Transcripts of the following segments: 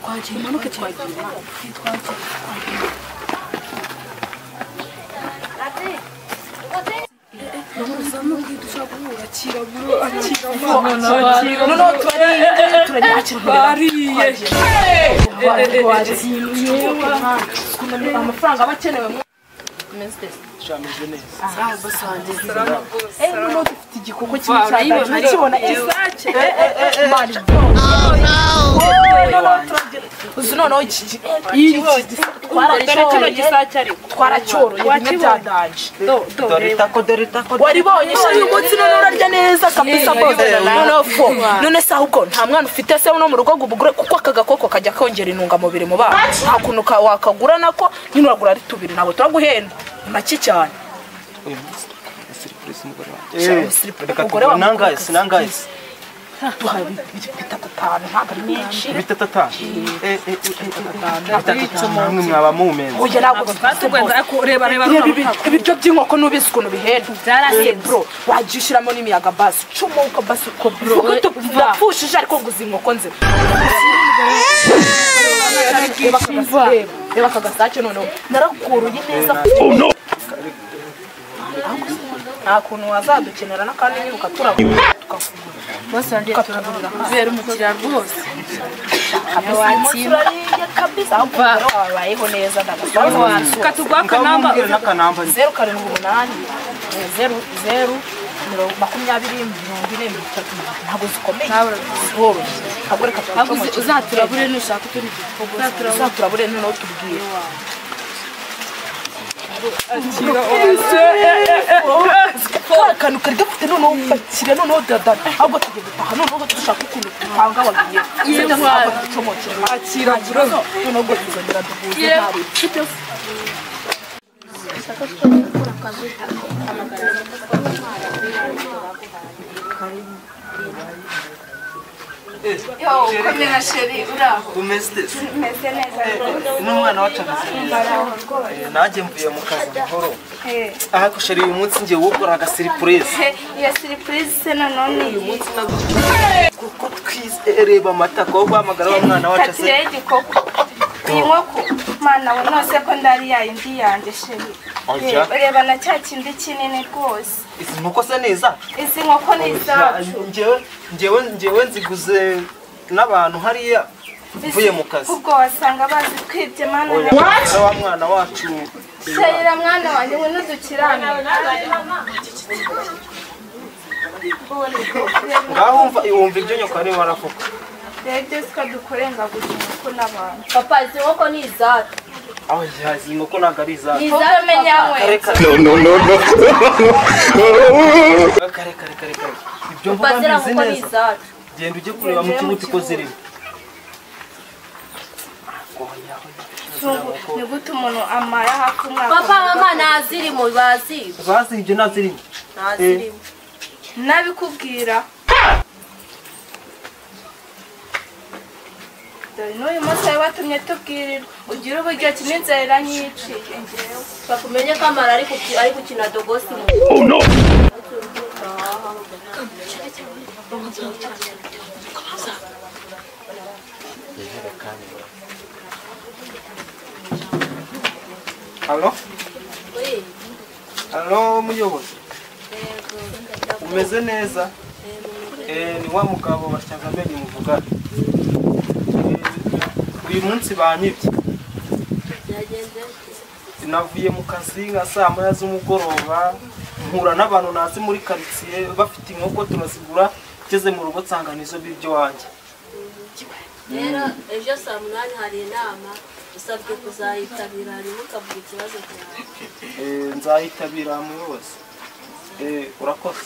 twagiye manuke twagiye amafaranga abakenewe Shamije neza. basanje no dufite igikoko cy'icyayi kibona isake uzunono twaracyoroye bimwe byadanje Doritako waribonye uyu munsi none urarya neza kabisa bose none se ahubwo nta mwana ufite se no mu rugo gubugure kuko aka gakoko kajya kongera intungamubiri mu bana nta kuntu wakagura nako nyine uragura ari tubiri ntabwo turaguhenda make cyane umugore wa nangaye sinangaye duhaye bitatu ntabwo ari menshi bitatu namwe mwaba mumenze oya ntabwo twatugenda kureba ibiryo by'inkoko nubizi ukuntu bihenda bro wagishiramo n'imiyaga basi cumuka basi uko bapfushije ariko nguzi inkoko nzira reba akagasake noneho narakuruye neza nta kuntu wazadukenera n'akandi nyine ukaturabura bose wandiye turabura kubera umukiriya rwose turariye kabisa ahubwo wabayeho neza ukatugwa akanamba 078 020 ntabwo zikomeye ntabwo reka uzaturabure nushaka turi uzaturabure noneho tubwiye akantu kari gafite noneho bakire noneho dadada ahubwo tugiye gutaha noneho dushaka ukuntu dutanga abagiye akira bro noneho ngo tuzongera duhuze ntari Yo, komera sheri uraho. umeze Meze neza. n'umwana wacagaze nanjye mvuye mu kazi nkoro aha kusheri uyu munsi ngiye wokoraga surprise Iyo surprise se nanone uyu munsi kuko twizereba amatako wo guhamagara wa mwana wacu se katire igikoko. Iyi nkoko mana we nose ko ndari yayindi yanjye sheri. Reba na cya kindi kinini rwose. izi nkoko se neza Izi nkoko ni izacu. njyewe nziguze n'abantu hariya mvuye mu kazi Ubwo wasanga bazi twibye mana we. wa mwana wacu Shayira mwana wanjye ngo nudukirane. ngaho wumva ibyo nyoko ari waravuga Rege sikadukorenga gusa ko n'abantu. papa izi nkoko ni izacu aho yazi inkoko ntabwo ari izacu Uko menya we. kare ibyo papa mvuga zira mbizi nkoko ni neza izacu genda ujye kureba mu kibuti ko zirimo Ni gute umuntu amara hafi umwaka. papa mama nazirimo bazi bazi ibyo nazirimo nazirimo Nabikubwira. Dore n'uyu munsi wari watumye tubwirirwa ugira uburyo kinezera nyiciye ngewe. bakumenye ko amara ari gukina dogosi mu Halo muyobozi umeze neza ni wa mugabo batyaga amenyo muvugana uyu munsi banyibye navuye mu kazi nka saa moya z'umugoroba mpura n'abantu nazi muri quartier bafite inkoko turazigura ngeze mu rugo nsanga nizo bibyo wanjye rero ejo saa 8 hari inama usabwe kuzayitabira harimo ukavuga ikibazo cyawe nzahitabira muyobozi urakoze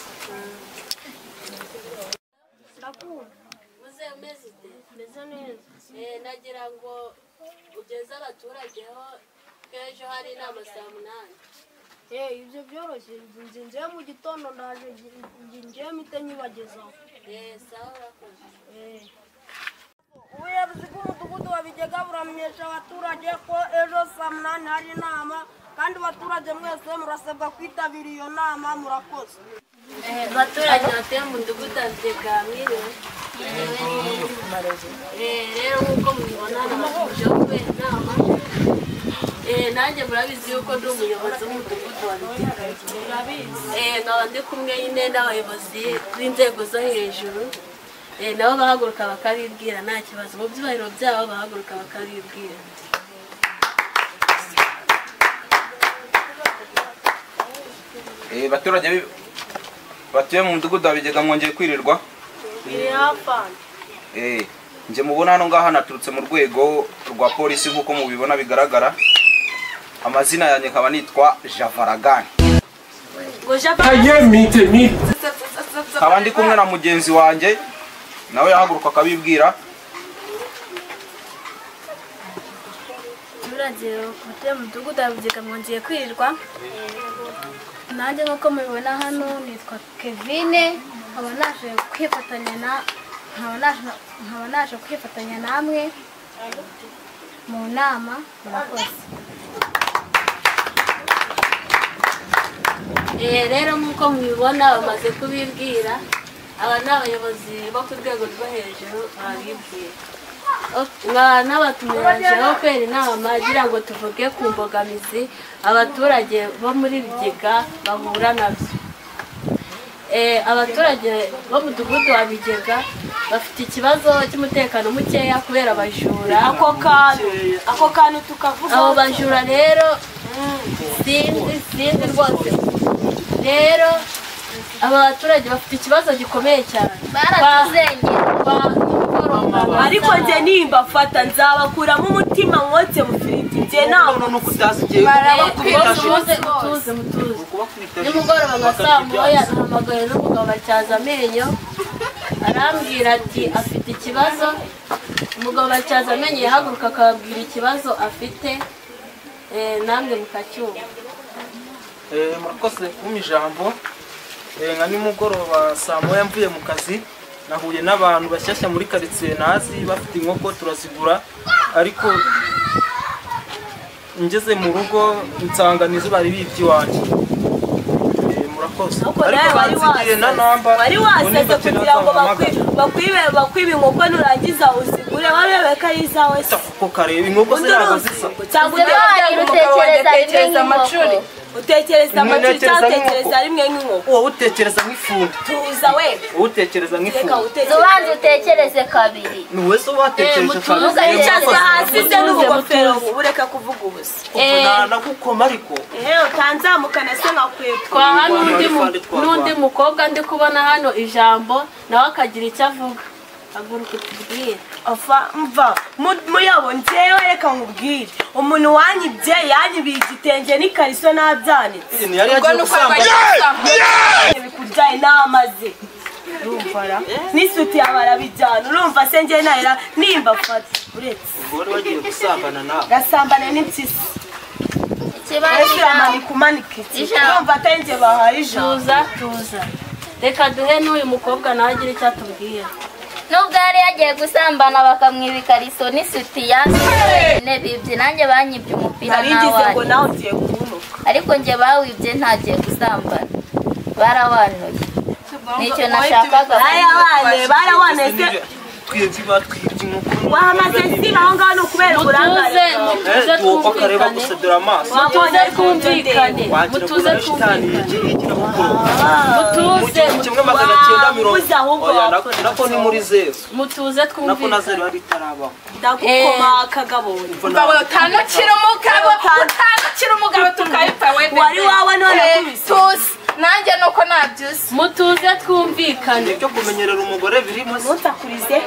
muze meze neza nagira ngo ugeze abaturage ho ejo hari inama saa 8 ibyo byoroshye nje mu gitondo ndaje nje mite nyibagezaho sawa urakoze ubuyobozi bw'umudugudu wa Bigega buramenyesha abaturage ko ejo saa 8 hari inama kandi abaturage mwese murasabwa kwitabira iyo nama murakoze abaturage batuye mu mudugudu wa Bigega mwiriwe rero nk'uko mubibona nabatuje kubera inama nanjye murabizi yuko ndi umuyobozi w'umudugudu wa Bigega nkaba ndi kumwe nyine n'abayobozi b'inzego zo hejuru nabo bahaguruka bakabibwira nta kibazo mu byubahiro byabo bahaguruka bakabibwira. Abaturage batuye mu mudugudu wa Bigega mwongeye kwirirwa nje mubona hano ngaha naturutse mu rwego rwa polisi nk'uko mubibona bigaragara. Amazina yanjye nkaba nitwa Javaragani. Nkaba ndi kumwe na mugenzi wanjye nawe yahaguruka akabibwira. Abaturage batuye mu mudugudu wa Bigega mwongeye kwirirwa. Nanjye nk'uko mubibona hano nitwa Kevine, nkaba naje kwifatanya namwe mu nama. Murakoze. Rero nk'uko mubibona bamaze kubibwira, aba ni abayobozi bo ku rwego rwo hejuru barabibwira. N'abatumijeho kwera inama agira ngo tuvuge ku mbogamizi abaturage bo muri Bigega bahura nabyo. Abaturage bo mu mudugudu wa Bigega bafite ikibazo cy'umutekano mukeya kubera abajura. Ako kantu tukavuga. Abo bajura rero sinzi rwose. Rero aba baturage bafite ikibazo gikomeye cyane. Ariko nje nimba fata nzabakuramo umutima mwotse mufiriti nje ntabwo no kutazigiye mutuze nimugoroba nka saa moya nahamagaye n'umugabo bacyaza amenyo arambwira ati afite ikibazo. Umugabo bacyaza amenyo yahaguruka akababwira ikibazo afite namwe mukacyumva. Murakoze kumpa ijambo. Nka nimugoroba saa moya mvuye mu kazi nahuye n'abantu bashyashya muri karitsiye nazi bafite inkoko turazigura, ariko ngeze mu rugo insanganizo bari bibye iwanjye. Murakoze. Ariko bansigiye na namba wari waseze kugira ngo bakwibe inkoko nurangiza uzigure barebe ko ari izawe se. Ko kareba inkoko zirago zisa cyangwa utekereza amacuri utekereza amacuri cyangwa utekereza rimwe nk'inkoko. wowe utekereza nk'ifundi. Tuza we wowe utekereza nk'ifundi. Zubanze utekereze kabiri. Ni wese watekereje kabiri. uzayicaza hasi se n'ubugofero ureka kuvuga ubusa. Nagukoma ariko utanzamukana se nkakwepfa. Kwa hano n'undi mukobwa ndi kubona hano ijambo nawe akagira icyo avuga. Haguruka utubwire. Mva muyabo njewe reka nkubwire umuntu wanyibye yanyibiye igitenge n'ikariso nabyanitse. yari yagiye gusambana bikuryaye n'amaze urumva n'isuti yabarabijyana urumva se nje nahera nimba fata uretse wari wagiye gusambana nawe gasambane n'impyisi ikibazo kumanika iki urumva atari nje bahaye ijambo. Tuza reka duhe n'uyu mukobwa nawe agira icyo atubwira. Nubwo yari yagiye gusambana bakamwiba ikariso n'isuti yanjye bibye, nanjye banyibye umupira ngo nawe ugiye kunuka. Ariko nje bawibye ntagiye gusambana barawanuye. Nicyo nashakaga. Barawane se wamaze siba aho ngaho kubera uburangare. Mutuze twumvikane. Ndagukoma kagabonye. Utanukira umugabo tukayipfa we. Wari wawe none kubise. Nanjye nuko nabyuze. Mutuze twumvikane. Cyo kumenyerera umugore birimo mutakurize.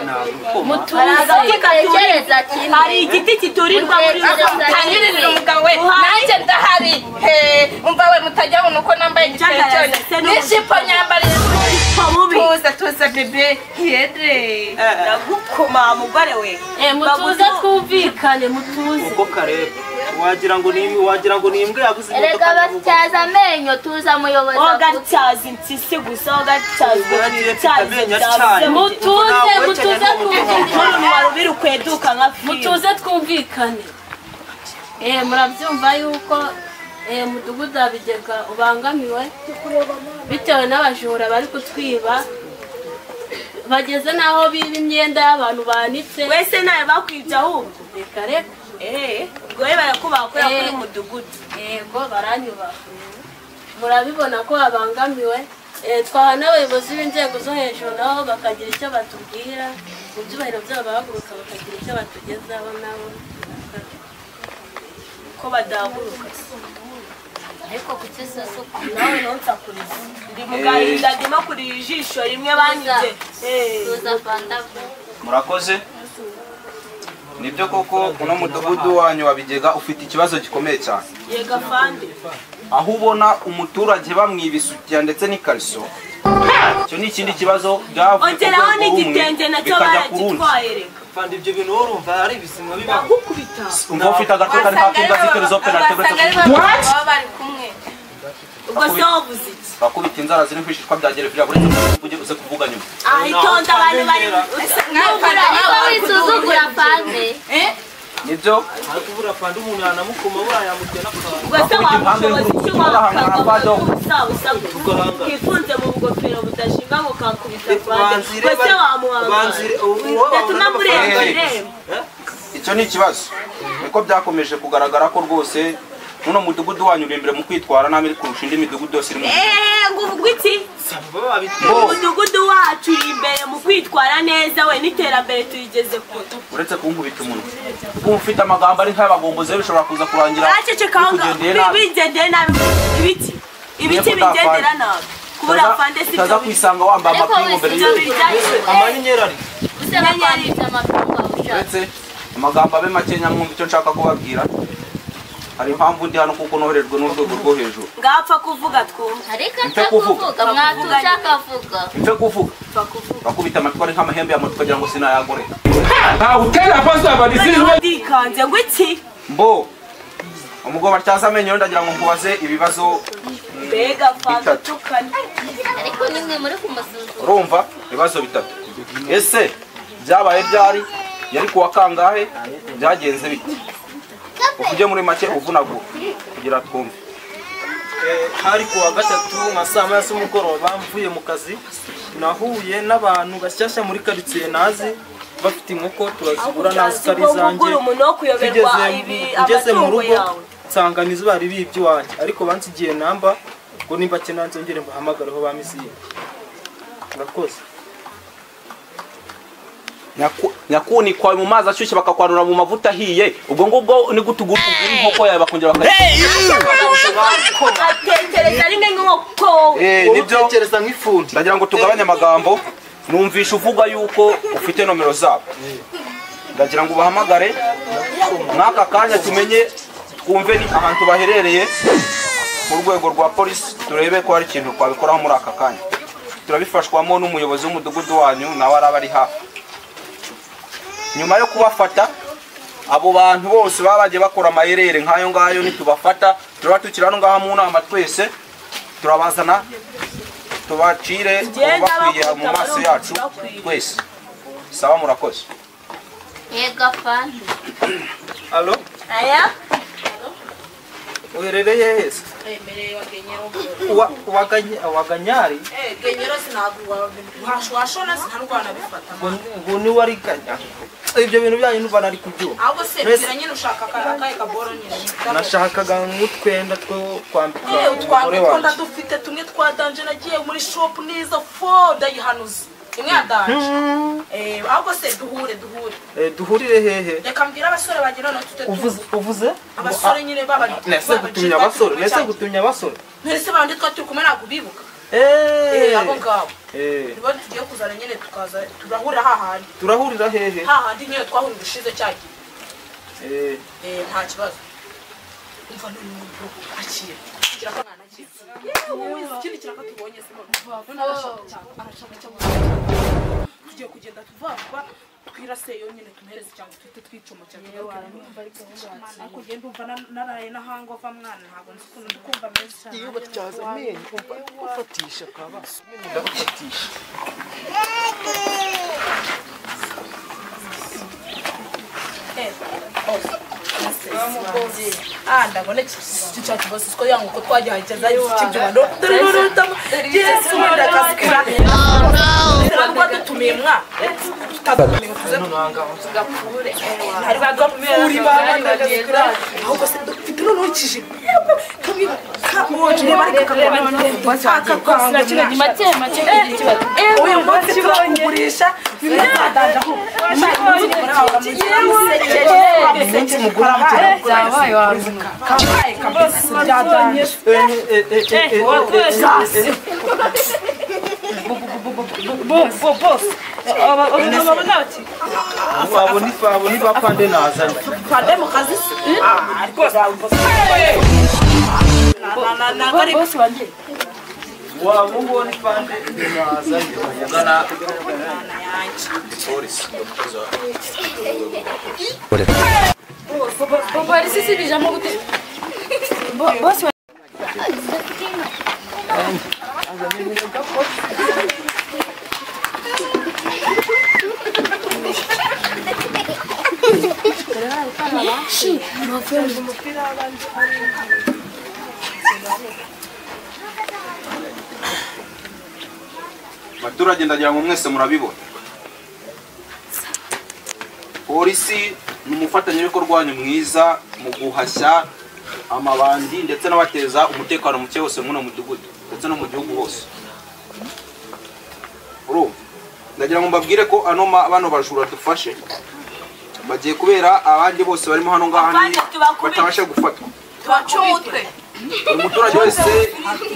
Hari igiti kiturirwa muri utanyirira umugabo we. Nanjye ndahari. Umva we mutajyabona uko nambaye igitenge n'ijipo nyambariye. Tuze bebe yedre. Ndagukoma mugore we. Mutuze twumvikane mutuze. Uko kareba wagira ngo ni imbwa yaguze imodoka. Erega batyaza amenyo tuza muyobozi. Ogatyaza insisi gusa ogatyaza mutuze twumvikane. Mutuze twumvikane. Murabyumva yuko mudugudu wa Bigega ubangamiwe bitewe n'abajura bari kutwiba bageze naho biba imyenda y'abantu banitse wese nawe bakwibye ahubwo reka reka ubwo we barakubaha ko yakora umudugudu yego baranyubaha murabibona ko babangamiwe twaha n'abayobozi b'inzego zo hejuru nabo bakagira icyo batubwira mu byubahiro byabo bahaguruka bakagira icyo batugezaho nabo ko badahaguruka ariko kugeza so nawe nonsakuriza ndi mu gahinda ndimo kurira ijisho rimwe banyibye tuza fanta murakoze nibyo koko uno mudugudu wanyu wa Bigega ufite ikibazo gikomeye cyane yega fande aho ubona umuturage bamwibisukira ndetse n'ikariso cyo ni ikindi kibazo byavuye ongeraho n'igitenge nacyo baragitwaye reka fande ibyo bintu urumva ari ibisimwa bibaho ndagukubita umva ufite agace kari hafi y'inzitizi penalty baba bari kumwe ubwo se wavuze iki bakubita inzara ziri kwishishwa byagerefira buretse uze kuvuga nyuma itonde abantu bari wisuzugura fande nibyo ari kubura fande umuntu yanamukoma burayamutera ubwo se wabushobozi icyo wakagabo ubusabusabu kifunze mu bugofero budashinga ngo kakubita fande ubwo se wamuhangara tunamuremba icyo ni ikibazo niko byakomeje kugaragara ko rwose muno mudugudu wanyu uri imbere mu kwitwara nabi kurusha indi midugudu yose iri ngo uvuga iki umudugudu wacu uri imbere mu kwitwara neza we n'iterambere turigeze kure uretse kunkubita umunwa kuko ufite amagambo ari nk'abagombozi bishobora kuza kurangira bigendeye nabi ibiki bigendera nabi kubura fande si utaza kwisanga wambaye amapingu mbere amanyenyeri uretse amagambo abe makenya mwumva icyo nshaka kubabwira hari impamvu ndi hano kuko noherejwe n'urwego rwo hejuru ngapfa kuvuga twumva ariko atakuvuga mwatushaka avuga mfe kuvuga bakubita amatwi ari nk'amahembe ya moto kugira ngo sinayagore ndikanze ngo iki mbo umugabo atyaza amenyo ndagira ngo nkubaze ibibazo mbega fande tukane ariko nimwe muri kumusuzuma urumva ibibazo bitatu ese byabaye byari yari kuwa kangahe byagenze bite ujye muri make uvunagura kugira twumve hari kuwa gatatu nka saa moya z'umugoroba mvuye mu kazi nahuye n'abantu bashyashya muri karitsiye nazi bafite inkoko turazigura nazi ko ari izanjye ngeze mu rugo nsanga nizo bari bibye iwanjye ariko bansigiye namba ngo nimba akeneye nzongere mbahamagareho ba misiye murakoze nyakunikwa mu mazi ashyushye bakakwanura mu mavuta ahiye ubwo ngubwo ni gutugura inkoko yawe bakongera atekereza rimwe nk'uko nibyo nk'ifundi ndagira ngo tugabanye amagambo numvisha uvuga yuko ufite nomero zabo ndagira ngo ubahamagare mwaka kanya tumenye twumve ni ahantu baherereye mu rwego rwa polisi turebe ko hari ikintu twabikoraho muri aka kanya turabifashwamo n'umuyobozi w'umudugudu wanyu nawe araba ari hafi nyuma yo kubafata abo bantu bose baba bagiye bakora amayerere nk'ayo ngayo nitubafata turaba tukiri hano ngaha mu nama twese turabazana tubacire bakwiye mu maso yacu twese sawa murakoze yega fande alo aya uherereye hese emereye waganyari genyero sinagwa washona sinarwana bifata ngo ni wari ganya ibyo bintu byanyu n'ubana ari kubyuka ahubwo se bira nyine ushaka akaye kaboro nyine nashakaga nk'utwenda two kwambika twambikunda dufite tumwe twa danje nagiye muri shop niza fo ndayihanuza imwe ya danje ahubwo se duhurire hehe reka mbwira abasore bagira no tute uvuze abasore nyine babari nese gutumya abasore nese bandi twa turi kumwe ntabwo bibuka abo ngabo nibo tugiye kuzana nyine tukaza turahurira hahandi turahurira hehe hahandi nyine twahurira ushize cyagiye nta kibazo umva n'umuntu akira kugira ko mwana akira ikindi kiraka tubonye se none arashaka cyangwa tugiye kugenda tuvavuba twiraseyo nyine tumuhereze cyangwa twite twicuma cyane ariko ngenda umva naraye n'ahangova mwana ntabwo nzi ukuntu ndi kumva meza cyane iyo batyaza amenyo umva gufatisha kaba ndagufatisha ndabona iki cya kibazo siko yangu ko twagihaye cyaza cy'ibyuma ndo yesu ndakasikira ntabwo dutumiye mwa tutatumiye tuze tugapfure hari bagapfuri babandagaza ahubwo se dufite noneho ikije kabonje bari uyu munsi turangurisha bimazadaho zabaye waruka kabaye kabisa byadanye boss aboni bapande nazanye pande mu kazi ariko na boss wanje wabo ngoni pande nazanye ugana polisi polisi si bijamo gute boss abaturage ndagira ngo mwese murabibona polisi ni umufatanyabikorwa wanyu mwiza mu guhashya amabandi ndetse n'abateza umutekano muke wose muno mudugudu ndetse no mu gihugu hose ndagira ngo mbabwire ko bano bajura dufashe bagiye kubera abandi bose barimo hano ngaha batabasha gufatwa twacumutwe umuturage wese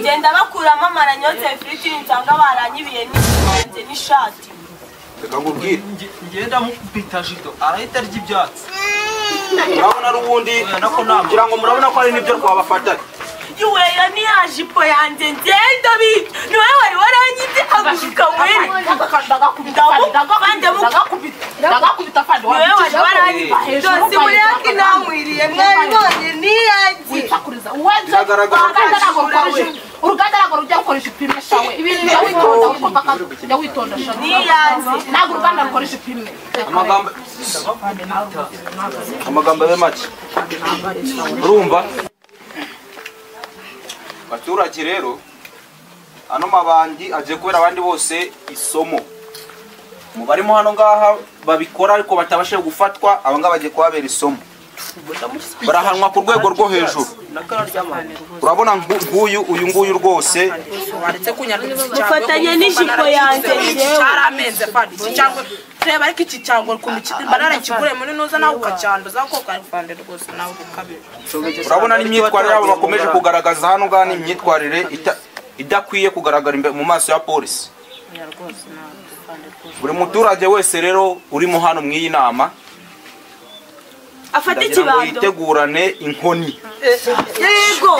genda bakuramo amaranyotse ifiriti nsanga baranyibiye n'inyange n'ishati reka nkubwire ngenda mukubita jido arahita arya ibyatsi murabona n'ubundi kugira ngo murabona ko hari n'ibyo twabafatanye yuweyo ni ya jipo yanjye ngenda bita niwe wari waranyibye agushuka were ndagakubita fande niwe wari waranyibye dose mureke namwiriye mwabibonye niyanjye uruganda ntabwo rujya gukoresha ipime shawe ibintu jya witonda niyanjye ntabwo uruganda rukoresha ipime amagambo abe make urumva abaturage rero ano mabandi agiye kubera abandi bose isomo mu barimo hano ngaha babikora ariko batabashije gufatwa abangaba bagiye kubabera isomo barahanwa ku rwego rwo hejuru urabona uyu nguyu rwose ufatanye n'ijipo yanjye cyaramenze fandi cyangwa reba ariko iki cyangwa ukuntu barara kigure muri noza nawe ukacyanduza ko kafande rwose nawe ukabira urabona n'imyitwarire yabo bakomeje kugaragaza hano ngaha n'imyitwarire idakwiye kugaragara mu maso ya polisi buri muturage wese rero urimo hano mu iyi nama afata ikibando yitegurane inkoni yego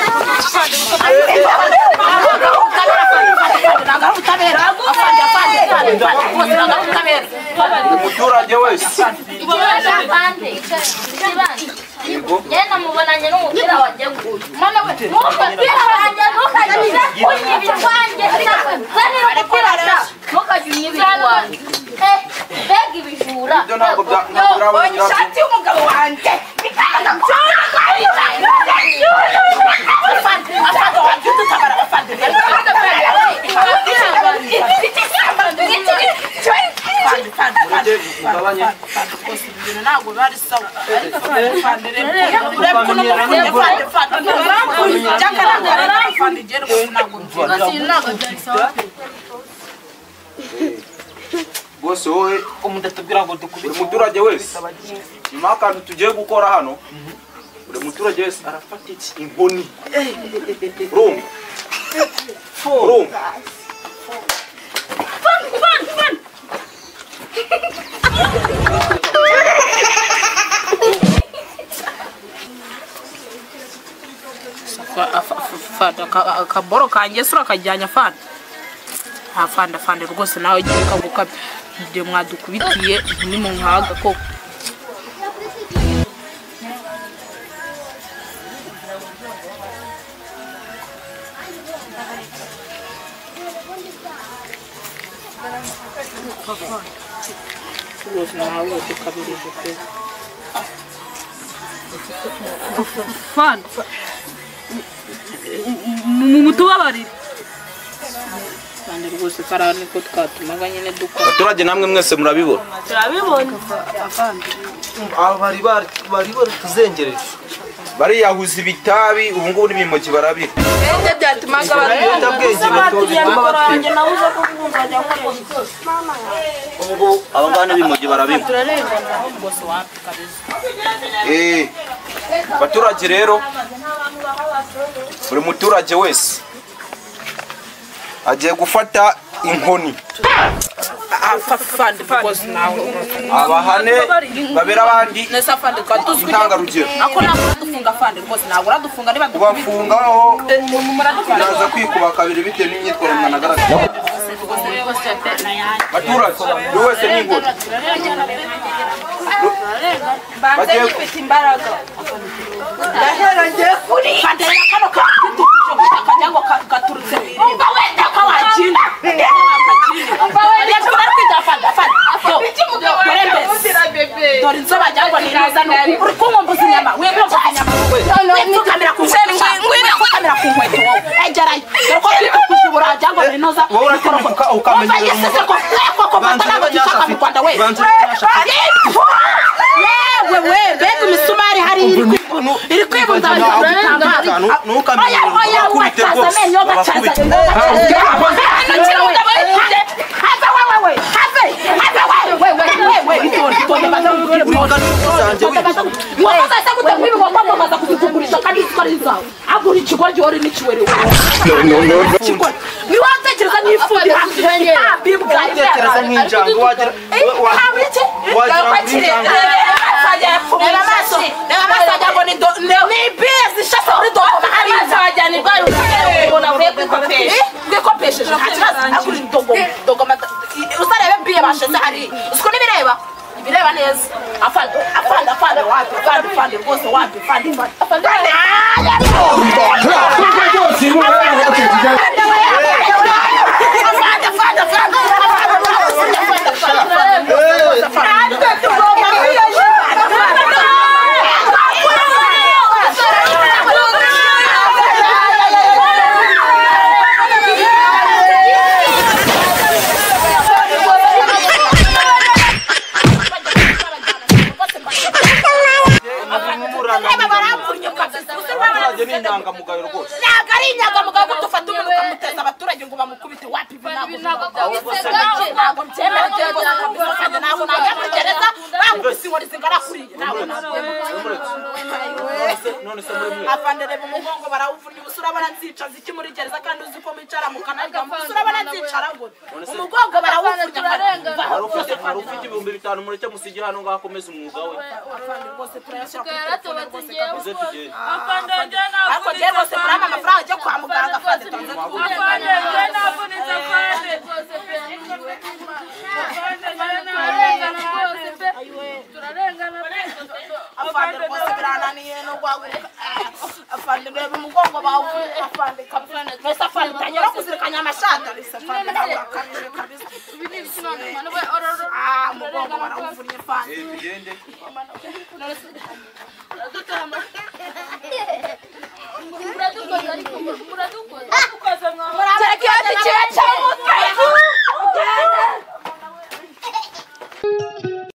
umuturage wese Jana mubonanye n'umupira wanjye nguyu. Mana we, n'umupira wanjye ntukagire unyibira wanjye. Zani umupira sha, ntukagire unyibira wanjye. Bega ibijura. Ibyo ntabwo byabura ishati y'umugabo wanjye. Bikanga cyane. Afande wanjye tutabara afande. ntabwo bari sawa ariko fande bose wowe umudatubwira ngo dukubite umuturage wese nyuma y'akantu tugiye gukora hano buri muturage wese arafata iki inkoni urumva akaboro kanjye sura akajyanya fande nta fande rwose nawe igihe kagukabye ibyo mwadukubitiye ni mu nkaga koko rwose nawe dukabirije pe fande mutubabarire fande cyane rwose kara niko twatumaga nyine dukora abaturage namwe mwese murabibona turabibona bari tuzengereje bariyahuza ibitabi ubu ngubu n'ibimogi barabira ibyo byatumaga ubwo abangana n'ibimogi barabira abaturage rero buri muturage wese agiye gufata inkoni abahane babera abandi intangarugero kubafungaho biraza kwikuba kabiri bitewe n'imyitwarire mwanagaragaza abaturage buri wese n'inkoni bagiye gufite imbaraga ndahera ngiye kuri kandera kano kajya ngo gaturutse umva wenda ko wagina umva wenda ko dore inzoba cyangwa ni neza uri kumwumbuza inyama we kumva inyama we kamera ku nkweto ngwino ko kamera ku nkweto egerayo dore ko uri kushibura cyangwa ni noza ukamenya ko batana bagishaka mu Rwanda we we bega imisumari hari iri kwibunza bireba neza afande wapi rwose wapi afande inyangamugayo rwose ntabwo ari inyangamugayo ko dufata umuntu ukamuteza abaturage ngo bamukubite wapi ntabwo byemera ntabwo nagereza bamukubise inkoni zingana kuriya none se muri mwe afande reba umugongo barawuvunnye ubusa urabona nzicaza iki muri gereza kandi uzi ko mwicara mu kanarya ubusa urabona nzicara ngo umugongo barawuvunnye hari ufite 5,000 mureke musigi hano ngaho akomeza umwuga we afande rwose turayashaka rwose ako je rwose murama amafaranga ajya kwa muganga afande afande rwose birananiye no guhaguruka afande reba umugongo bawe afande kapfane twese afande tanyura kuzirikanya amashata afande nakakije kabisa umugongo barawuvunnye afande bigende muradukoze